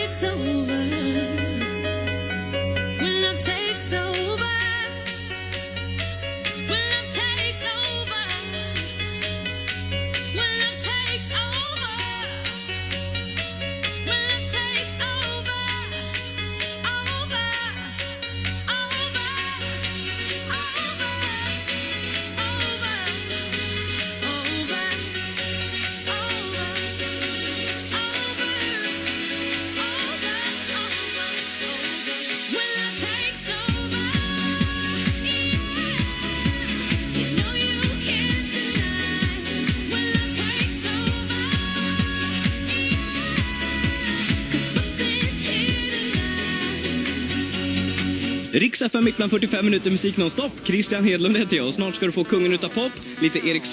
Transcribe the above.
takes over, when love takes over, when love takes over, when love takes over, when love takes over, over, over, Riks FM mitt bland 45 minuter musik nonstop. Christian Hedlund heter jag och snart ska du få kungen utav pop, lite Erik